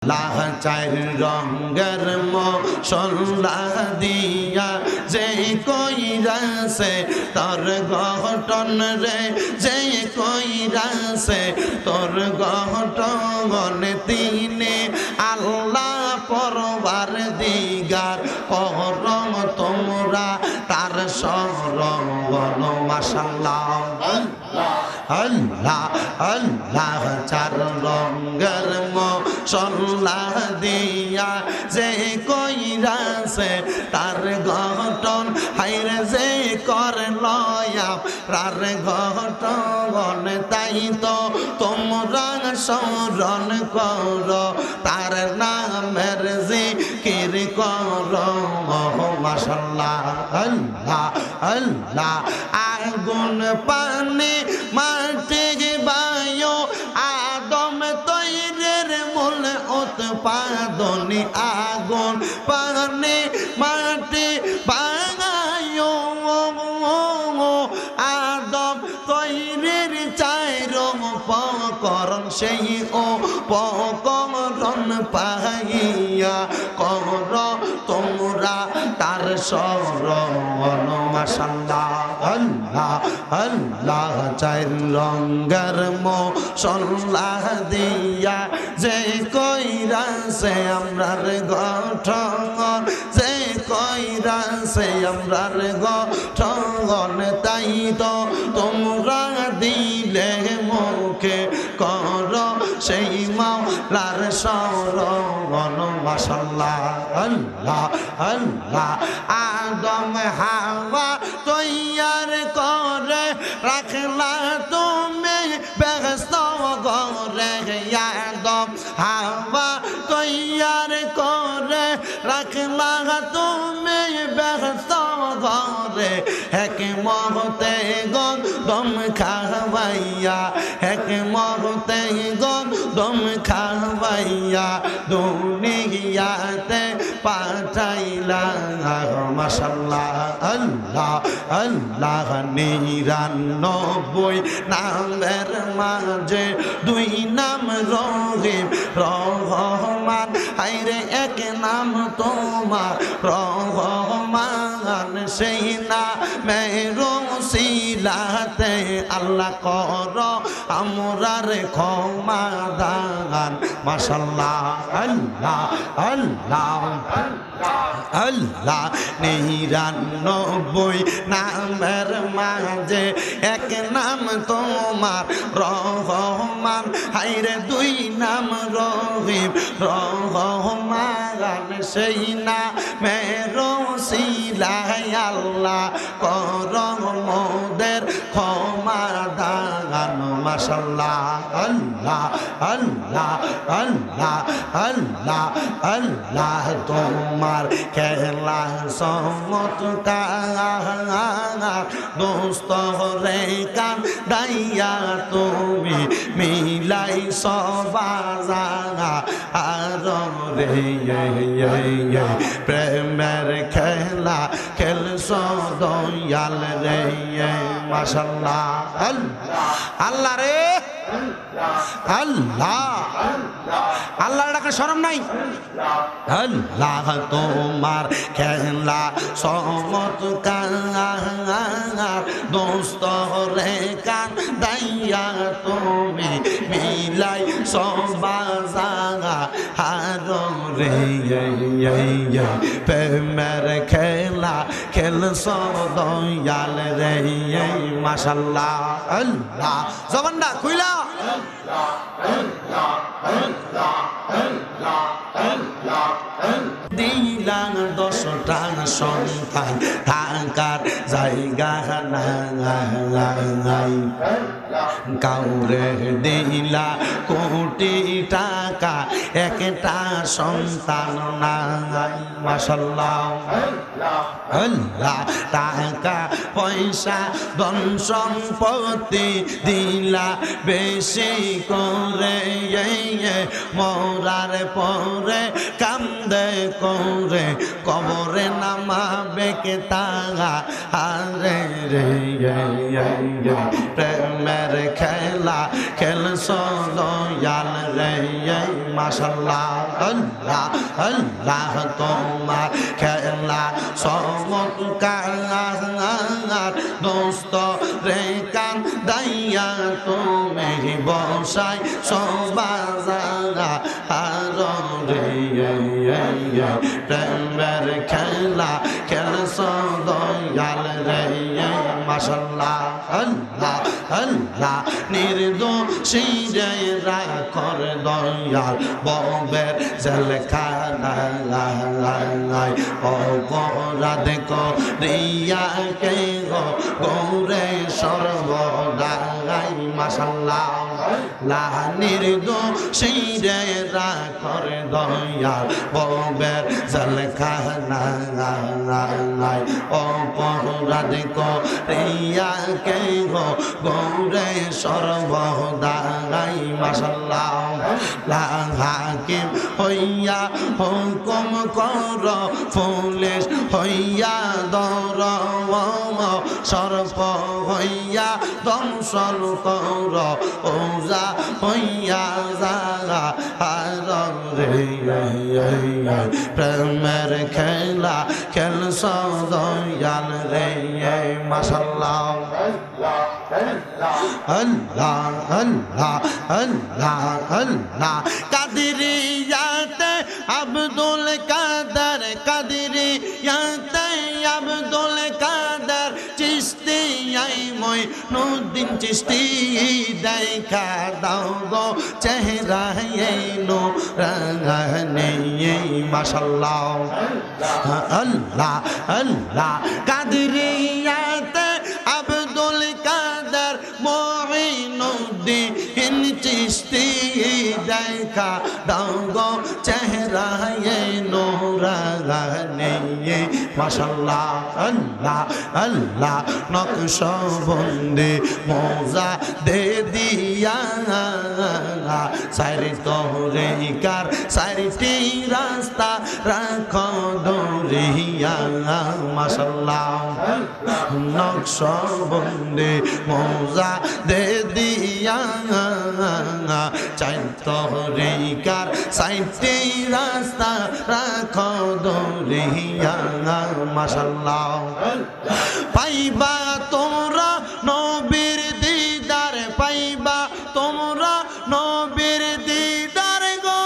লাহ চার রঙের মশলা দিয়া যে কইরাছে তোর গঠন রে, যে কইরাছে তোর গঠন তিনি আল্লাহ পরবার দিগার করম তোমরা তার শরণ মাশাআল্লাহ। আল্লাহ আল্লাহ চার রঙের মশলা দিয়া যে কইরাছে তার গঠন হাইরে যে করল আপনার গঠন তাই তো তোমরা স্মরণ করো তার নামের জিকির করো মাশাআল্লাহ। আল্লাহ আল্লাহ আগুন পানি মাটি বায়ু আদম তৈরির মূল উৎপাদনী আগুন পানি মাটি বায়ু আদম তৈরির চাইর উপকরণ সেই উপকরণ পাইয়া কর তোমরা তার শরণ মাশাআল্লাহ। আল্লাহ আল্লাহ চার রঙের মশলা দিয়া যে কইরাছে আমরার গঠন, যে কইরাছে আমরার গঠন তাই তো তোমরা দিলে মুখে কর সেই মাওলার শরণ মাশাআল্লাহ। আল্লাহ আল্লাহ আদম হাওয়া তৈয়ার করে রাখলা তুমি বেহেশত ঘরে, আদম হাওয়া তৈয়ার করে রাখলা তুমি বেহেশত ঘরে, হিকমতে গম খাওয়াইয়া হিকমতে গম খাওয়াইয়া দুনিয়াতে পাঠাইলা মাশাআল্লাহ। আল্লাহ আল্লাহ ৯৯ নামের মাঝে দুই নাম রহিম রহমান, হাইরে এক নাম তোমার রহমান, সেই নামের ওসিলাতে আল্লাহ কর আমরার ক্ষমা দান মাশাআল্লাহ। আল্লাহ আল্লাহ আল্লাহ ৯৯ নামের মাঝে এক নাম তোমার রহমান, হাইরে দুই নাম রহিম রহমান, সেই নামের ওসিলায় আল্লাহ কর মোদের ক্ষমা দান মাশাআল্লাহ। আল্লাহ আল্লাহ আল্লাহ আল্লাহ আল্লাহ তোমার খেলা চমৎকার দোস্ত রে কান দাইয়া তুমি মিলাই সবাজা আর রে প্রেমের খেলা খেলছ দয়াল রে মাশাআল্লাহ। আল্লাহ রে আল্লাহ আল্লাহ ডাকে শরম নাই। আল্লাহ তোমার খেলা চমৎকার দোস্ত রে কান দাইয়া তুমি মিলাই সবাজা হার রে প্রেমের খেলা খেলছ দয়াল রে মাশাআল্লাহ। আল্লাহ জবানটা খুইলা দিলাম ১০টা সন্তান থাকার জায়গা নাই, কাউরে দিলা কোটি টাকা একটা সন্তান নাই মাশাআল্লাহ। আল্লাহ টাকা পয়সা ধন সম্পত্তি দিলা বেশি করে, মরার পরে কান্দে করে কবরে নামাবে কে তাগা আরে রে প্রেমের খেলা খেলছ দয়াল রে মাশাল্লাহ আল্লাহ আল্লাহ তোমার খেলা চমৎকার দোস্ত রে কান দাইয়া তুমি বসাই সবাজারা আর রে প্রেমের খেলা খেলছ দয়াল রে মাশাল্লাহ আল্লাহ আল্লাহ নির্দোষী রে রাখর দয়াল ববের জেলখানায় অপরাধ করিয়া কে গৌরে সর্বদাই মাশাল্লাহ লাহ নির্দোষী রে রাখর দয়াল ববের জেলখানায় অপরাধ করিয়া কে গৌরে সর্বদাই মাশাল্লাহ হাকিম হইয়া হুকুম কর পুলিশ হইয়া দর সর্প হইয়া দংশন কর ওজা হইয়া যারা আর রে প্রেমের খেলা খেলছ দয়াল রে মাশাল্লাহ আল্লাহ আল্লাহ আল্লাহ আল্লাহ কাদিরিয়াতে আব্দুল কাদের কাদিরিয়াতে আব্দুল কাদের চিশতি আই মঈনুদ্দিন চিশতি দেখা দাও গো চেহারা এই নূরানি মাশাল্লাহ আল্লাহ আল্লাহ কাদিরিয়াতে আব্দুল কাদের মঈনুদ্দিন চিশতি দেখা দাও গো চেহারা এই নূরানি মাশাল্লাহ আল্লাহ আল্লাহ নকশবন্দি মোজা দে দিয়া সারি তরিকার সারিটি রাস্তা রাখো দৌড়িয়া মাশাল্লাহ নকশবন্দি মোজা দে দিয়া চাই তরিকার সারিটি রাস্তা রাখো দৌড়িয়া মাশাল্লাহ পাইবা তোমরা নবীর দিদার পাইবা তোমরা নবীর দিদার গো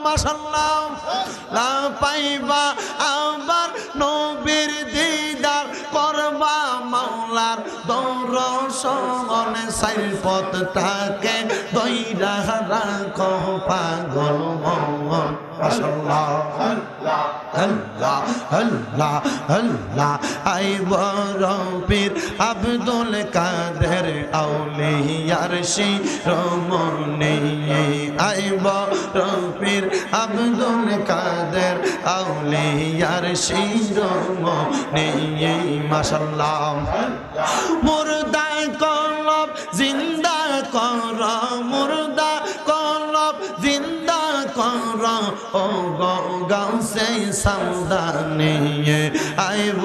মাশাল্লাহ লা পাইবা আবার নবীর দিদার করবা মাওলার দর্শন সাইফতটাকে দইরা রাখো পাগল মন মাশাল্লাহ আল্লাহ আল্লাহ আল্লাহ আই বড় পীর আব্দুল কাদের আউলিয়ার শিরোমণি আই বড় পীর আব্দুল কাদের আউলিয়ার শিরোমণি মাশাল্লাহ মুর্দা কলব জিন্দা কর মুর্দা কলব জিন্দা কর ও গাউসে সামদানি আইব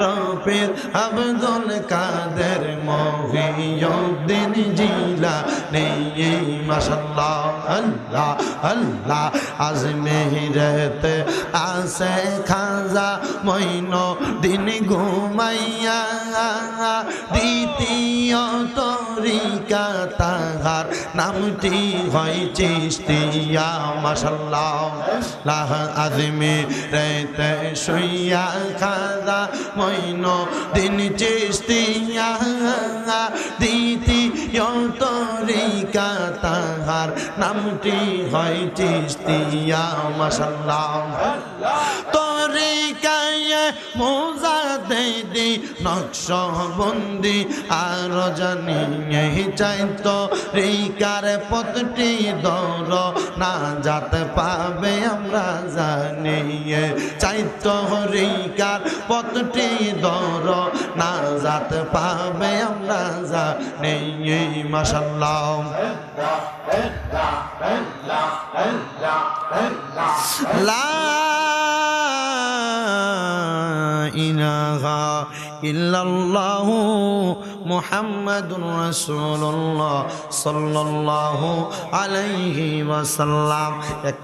রফির আব্দুল কাদের মহিউদ্দিন জিলানী মাশাল্লাহ আল্লাহ আল্লাহ আজমেরিতে আসে খাজা মঈনুদ্দিন ঘুমাইয়া দ্বিতীয় তরিকা তাহার নামটি হয় চিশতিয়া মাশাল্লাহ লাহ আজমেরিতে শুইয়া খাজা মঈনুদ্দিন চিশতিয়া দ্বিতীয় তরিকা তাহার নামটি হয় চিশতিয়া মাশাল্লাহ তরিকায় মুজাদ্দিদি নকশবন্দি আর জানি চাই তরিকার পথটি দর না যাতে পাবে আমরা জানি চাই তরিকার পথটি দর না যাতে পাবে আমরা জানি মাশাল্লাহ লা ইলাহা ইল্লাল্লাহু মুহাম্মাদুর রাসূলুল্লাহ সাল্লাল্লাহু আলাইহি ওয়াসাল্লাম।